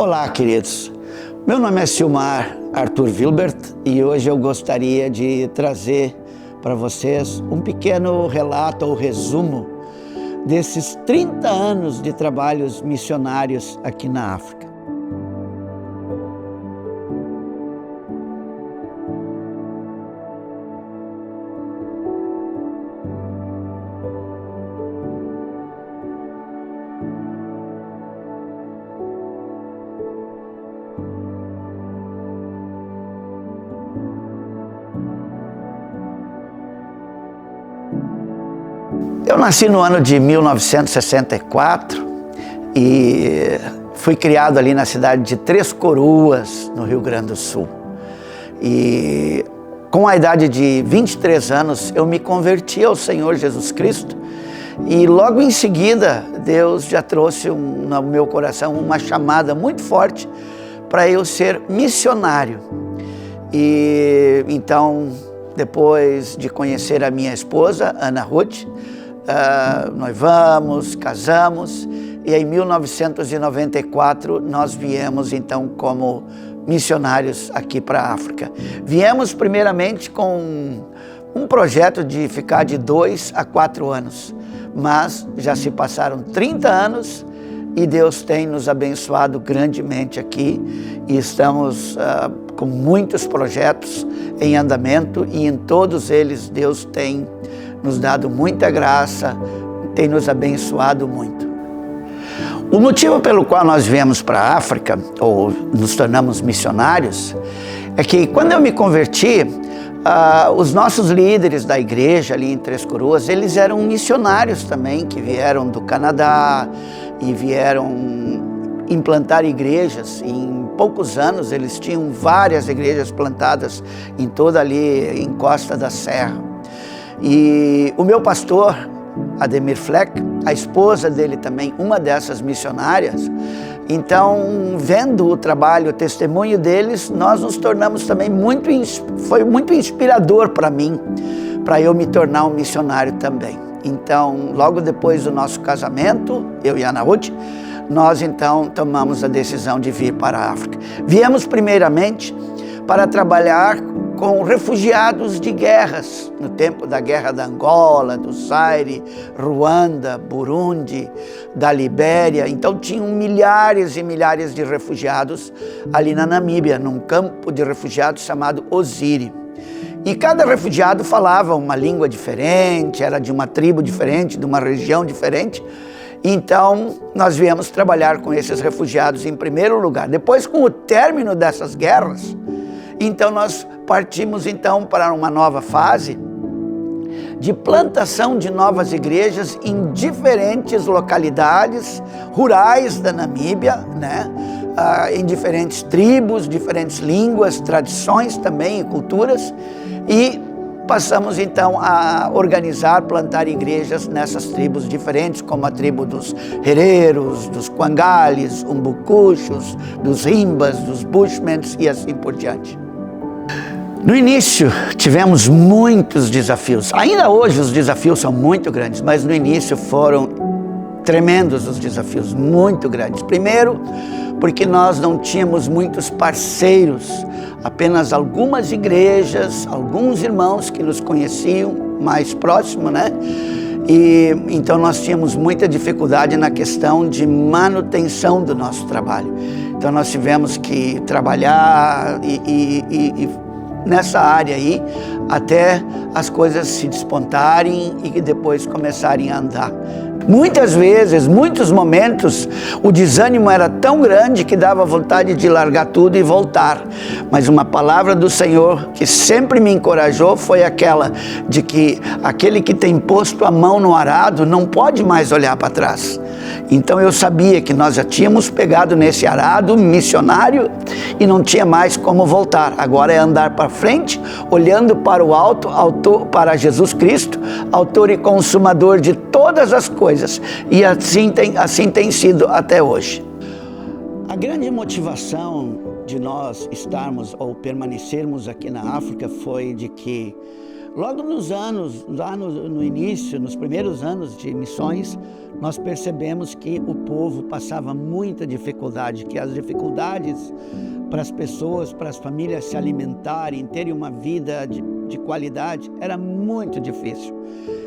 Olá, queridos. Meu nome é Silmar Arthur Wilbert e hoje eu gostaria de trazer para vocês um pequeno relato ou resumo desses 30 anos de trabalhos missionários aqui na África. Eu nasci no ano de 1964 e fui criado ali na cidade de Três Coroas, no Rio Grande do Sul. E com a idade de 23 anos eu me converti ao Senhor Jesus Cristo e logo em seguida Deus já trouxe no meu coração uma chamada muito forte para eu ser missionário. E então, depois de conhecer a minha esposa, Ana Ruth, noivamos, casamos e em 1994 nós viemos então como missionários aqui para a África. Viemos primeiramente com um projeto de ficar de 2 a 4 anos, mas já se passaram 30 anos e Deus tem nos abençoado grandemente aqui e estamos com muitos projetos em andamento e em todos eles Deus tem nos dado muita graça, tem nos abençoado muito. O motivo pelo qual nós viemos para a África, ou nos tornamos missionários, é que quando eu me converti, os nossos líderes da igreja ali em Três Coroas, eles eram missionários também, que vieram do Canadá e vieram implantar igrejas. Em poucos anos eles tinham várias igrejas plantadas em toda ali, em Costa da Serra. E o meu pastor, Ademir Fleck, a esposa dele também, uma dessas missionárias, então, vendo o trabalho, o testemunho deles, nós nos tornamos também foi muito inspirador para mim, para eu me tornar um missionário também. Então, logo depois do nosso casamento, eu e Ana Ruth, nós então tomamos a decisão de vir para a África. Viemos primeiramente para trabalhar com refugiados de guerras, no tempo da guerra da Angola, do Zaire, Ruanda, Burundi, da Libéria. Então tinham milhares e milhares de refugiados ali na Namíbia, num campo de refugiados chamado Ozire. E cada refugiado falava uma língua diferente, era de uma tribo diferente, de uma região diferente. Então nós viemos trabalhar com esses refugiados em primeiro lugar. Depois, com o término dessas guerras, então nós partimos então para uma nova fase de plantação de novas igrejas em diferentes localidades rurais da Namíbia, né? Em diferentes tribos, diferentes línguas, tradições também e culturas, e passamos então a organizar, plantar igrejas nessas tribos diferentes, como a tribo dos Hereros, dos Quangales, Umbucuchos, dos Rimbas, dos Bushmans e assim por diante. No início tivemos muitos desafios, ainda hoje os desafios são muito grandes, mas no início foram tremendos os desafios, muito grandes. Primeiro, porque nós não tínhamos muitos parceiros, apenas algumas igrejas, alguns irmãos que nos conheciam mais próximo, né? E então nós tínhamos muita dificuldade na questão de manutenção do nosso trabalho. Então nós tivemos que trabalhar e nessa área aí, até as coisas se despontarem e depois começarem a andar. Muitas vezes, muitos momentos, o desânimo era tão grande que dava vontade de largar tudo e voltar. Mas uma palavra do Senhor que sempre me encorajou foi aquela de que aquele que tem posto a mão no arado não pode mais olhar para trás. Então eu sabia que nós já tínhamos pegado nesse arado missionário e não tinha mais como voltar. Agora é andar para frente, olhando para o alto, para Jesus Cristo, autor e consumador de todas as coisas. E assim tem sido até hoje. A grande motivação de nós estarmos ou permanecermos aqui na África foi de que Logo no início, nos primeiros anos de missões, nós percebemos que o povo passava muita dificuldade, que as dificuldades para as pessoas, para as famílias se alimentarem, terem uma vida de qualidade, era muito difícil.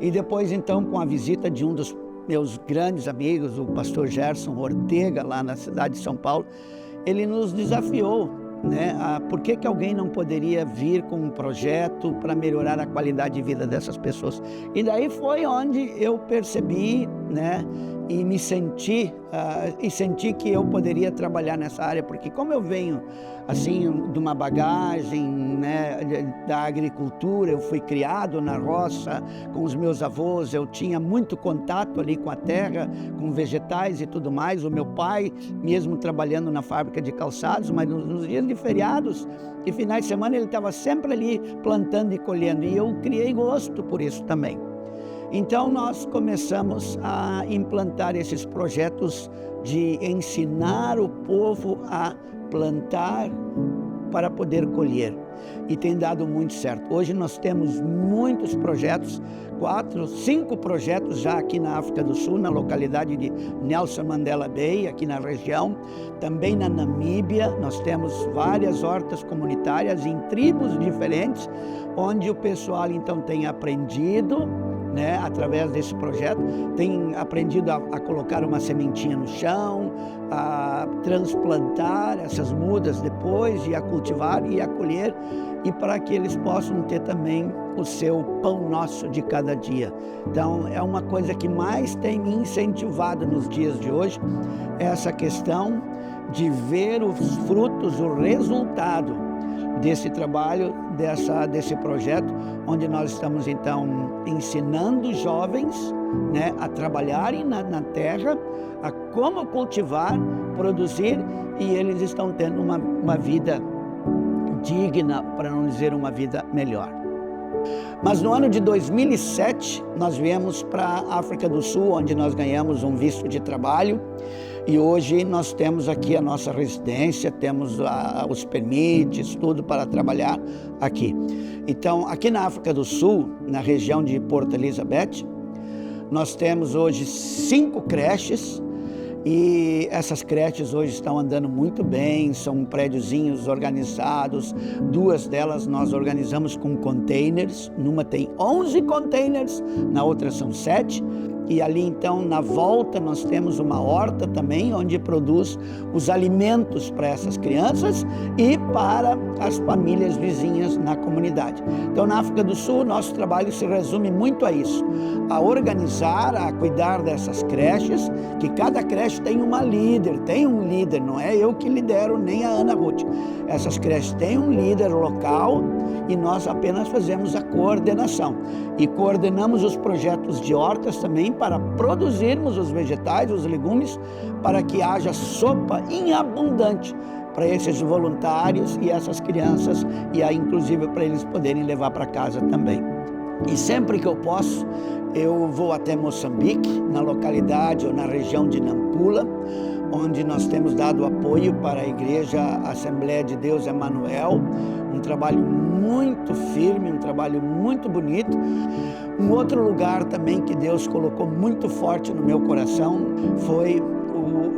E depois, então, com a visita de um dos meus grandes amigos, o pastor Gerson Ortega, lá na cidade de São Paulo, ele nos desafiou, né? Por que alguém não poderia vir com um projeto para melhorar a qualidade de vida dessas pessoas? E daí foi onde eu percebi, né? E me senti, senti que eu poderia trabalhar nessa área, porque como eu venho, assim, de uma bagagem, né, da agricultura, eu fui criado na roça com os meus avós, eu tinha muito contato ali com a terra, com vegetais e tudo mais. O meu pai, mesmo trabalhando na fábrica de calçados, mas nos dias de feriados e finais de semana, ele estava sempre ali plantando e colhendo, e eu criei gosto por isso também. Então nós começamos a implantar esses projetos de ensinar o povo a plantar para poder colher, e tem dado muito certo. Hoje nós temos muitos projetos, 4, 5 projetos já aqui na África do Sul, na localidade de Nelson Mandela Bay, aqui na região. Também na Namíbia nós temos várias hortas comunitárias em tribos diferentes, onde o pessoal então tem aprendido, né, através desse projeto, tem aprendido a colocar uma sementinha no chão, a transplantar essas mudas depois, e a cultivar e a colher, e para que eles possam ter também o seu pão nosso de cada dia. Então é uma coisa que mais tem me incentivado nos dias de hoje, essa questão de ver os frutos, o resultado desse trabalho, desse projeto, onde nós estamos então ensinando jovens, né, a trabalharem na terra, a como cultivar, produzir, e eles estão tendo uma vida digna, para não dizer uma vida melhor. Mas no ano de 2007, nós viemos para a África do Sul, onde nós ganhamos um visto de trabalho, e hoje nós temos aqui a nossa residência, temos os permites, tudo para trabalhar aqui. Então, aqui na África do Sul, na região de Port Elizabeth, nós temos hoje 5 creches, e essas creches hoje estão andando muito bem, são prédiozinhos organizados. 2 delas nós organizamos com containers, numa tem 11 containers, na outra são 7. E ali então na volta nós temos uma horta também, onde produz os alimentos para essas crianças e para as famílias vizinhas na comunidade. Então na África do Sul nosso trabalho se resume muito a isso, a organizar, a cuidar dessas creches, que cada creche tem uma líder, tem um líder, não é eu que lidero nem a Ana Ruth. Essas creches têm um líder local e nós apenas fazemos a coordenação. E coordenamos os projetos de hortas também para produzirmos os vegetais, os legumes, para que haja sopa em abundante para esses voluntários e essas crianças, e aí inclusive para eles poderem levar para casa também. E sempre que eu posso, eu vou até Moçambique, na localidade ou na região de Nampula, onde nós temos dado apoio para a Igreja Assembleia de Deus Emanuel, um trabalho muito firme, um trabalho muito bonito. Um outro lugar também que Deus colocou muito forte no meu coração foi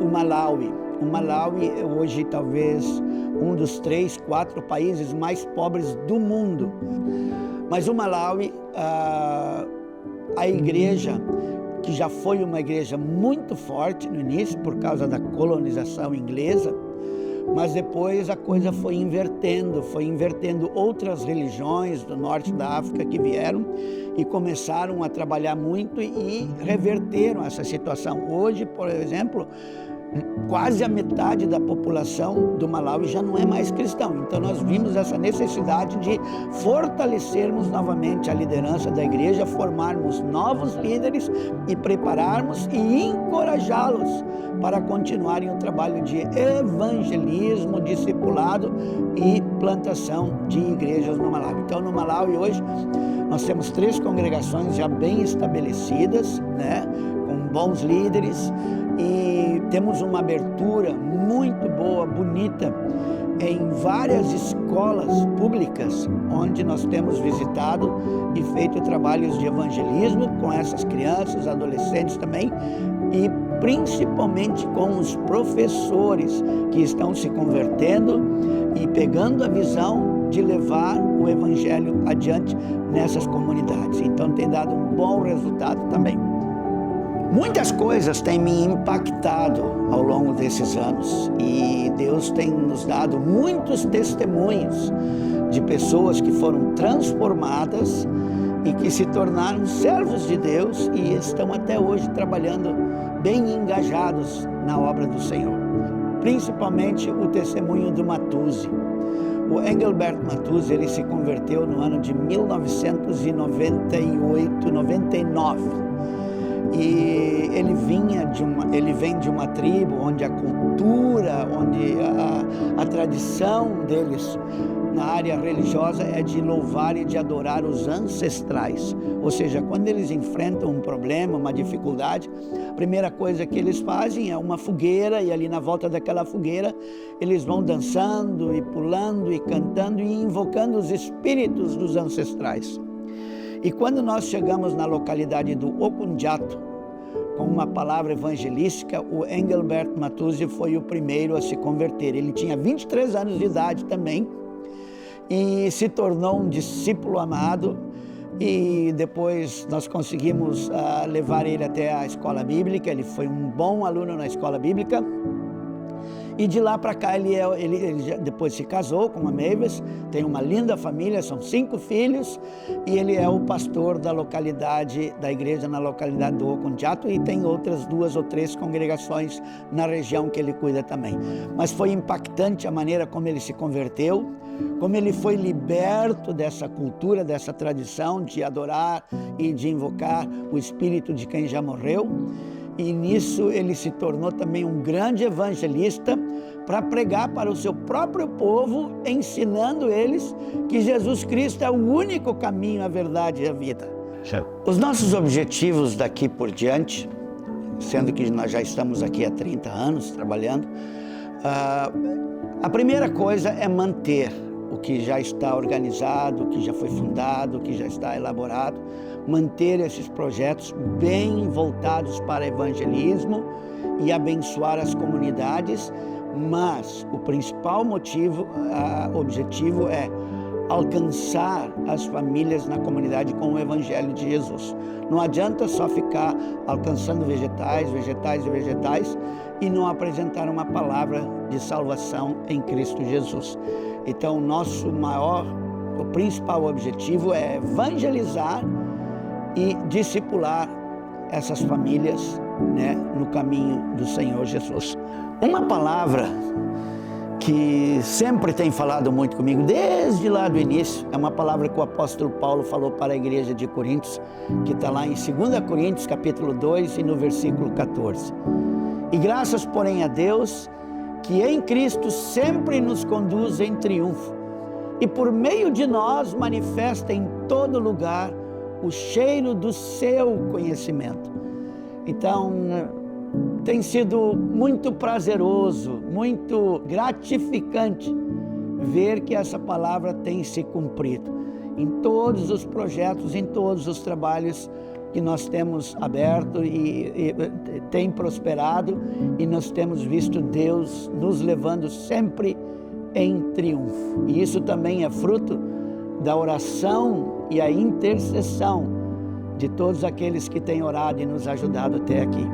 o Malawi. O Malawi é hoje talvez um dos 3, 4 países mais pobres do mundo. Mas o Malawi, a igreja, que já foi uma igreja muito forte no início por causa da colonização inglesa, mas depois a coisa foi invertendo outras religiões do norte da África que vieram e começaram a trabalhar muito e reverteram essa situação. Hoje, por exemplo, quase a metade da população do Malawi já não é mais cristão. Então nós vimos essa necessidade de fortalecermos novamente a liderança da igreja, formarmos novos líderes e prepararmos e encorajá-los para continuarem o trabalho de evangelismo, discipulado e plantação de igrejas no Malawi. Então no Malawi hoje nós temos 3 congregações já bem estabelecidas, né, com bons líderes, e temos uma abertura muito boa, bonita, em várias escolas públicas onde nós temos visitado e feito trabalhos de evangelismo com essas crianças, adolescentes também, e principalmente com os professores que estão se convertendo e pegando a visão de levar o evangelho adiante nessas comunidades. Então tem dado um bom resultado também. Muitas coisas têm me impactado ao longo desses anos e Deus tem nos dado muitos testemunhos de pessoas que foram transformadas e que se tornaram servos de Deus e estão até hoje trabalhando bem engajados na obra do Senhor. Principalmente o testemunho do Matuzzi. O Engelbert Matuzzi, ele se converteu no ano de 1998, 99. E ele vem de uma tribo onde a cultura, onde a tradição deles na área religiosa é de louvar e de adorar os ancestrais. Ou seja, quando eles enfrentam um problema, uma dificuldade, a primeira coisa que eles fazem é uma fogueira, e ali na volta daquela fogueira eles vão dançando e pulando e cantando e invocando os espíritos dos ancestrais. E quando nós chegamos na localidade do Okunjato, com uma palavra evangelística, o Engelbert Matuzzi foi o primeiro a se converter. Ele tinha 23 anos de idade também e se tornou um discípulo amado. E depois nós conseguimos levar ele até a escola bíblica. Ele foi um bom aluno na escola bíblica. E de lá para cá ele depois se casou com a Mavis, tem uma linda família, são 5 filhos, e ele é o pastor da localidade, da igreja na localidade do Okunjato, e tem outras 2 ou 3 congregações na região que ele cuida também. Mas foi impactante a maneira como ele se converteu, como ele foi liberto dessa cultura, dessa tradição de adorar e de invocar o espírito de quem já morreu. E nisso ele se tornou também um grande evangelista para pregar para o seu próprio povo, ensinando eles que Jesus Cristo é o único caminho, a verdade e a vida. Os nossos objetivos daqui por diante, sendo que nós já estamos aqui há 30 anos trabalhando, a primeira coisa é manter o que já está organizado, o que já foi fundado, o que já está elaborado, manter esses projetos bem voltados para evangelismo e abençoar as comunidades, mas o principal objetivo é alcançar as famílias na comunidade com o Evangelho de Jesus. Não adianta só ficar alcançando vegetais e não apresentar uma palavra de salvação em Cristo Jesus. Então, o principal objetivo é evangelizar e discipular essas famílias, no caminho do Senhor Jesus. Uma palavra que sempre tem falado muito comigo, desde lá do início, é uma palavra que o apóstolo Paulo falou para a igreja de Coríntios, que está lá em 2 Coríntios, capítulo 2, e no versículo 14. E graças, porém, a Deus, que em Cristo sempre nos conduz em triunfo, e por meio de nós manifesta em todo lugar o cheiro do seu conhecimento. Então, tem sido muito prazeroso, muito gratificante ver que essa palavra tem se cumprido em todos os projetos, em todos os trabalhos que nós temos aberto e tem prosperado, e nós temos visto Deus nos levando sempre em triunfo. E isso também é fruto da oração e a intercessão de todos aqueles que têm orado e nos ajudado até aqui.